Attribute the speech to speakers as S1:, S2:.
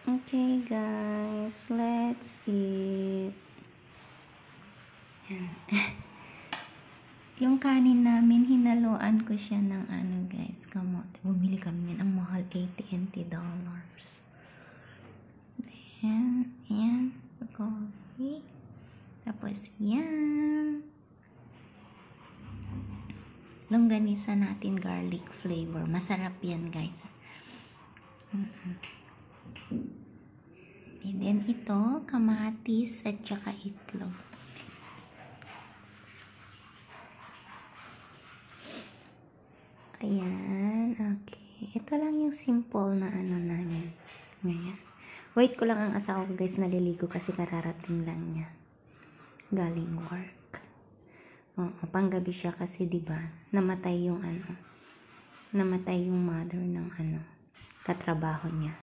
S1: Okay guys, let's eat. Yan. Yung kanin namin, hinaluan ko siya ng ano guys, kamote. Bumili kami yan, ang mahal, $80. Then, yan, coffee. Tapos yan. Longganisa natin, garlic flavor. Masarap yan guys. And then ito, kamatis at saka itlog. Ayan, okay. Ito lang yung simple na ano namin. Ngayon. Wait ko lang ang asawa ko guys, naliligo kasi kararating lang niya. Galing work. Oo, panggabi siya kasi 'di ba? Namatay yung mother ng katrabaho niya.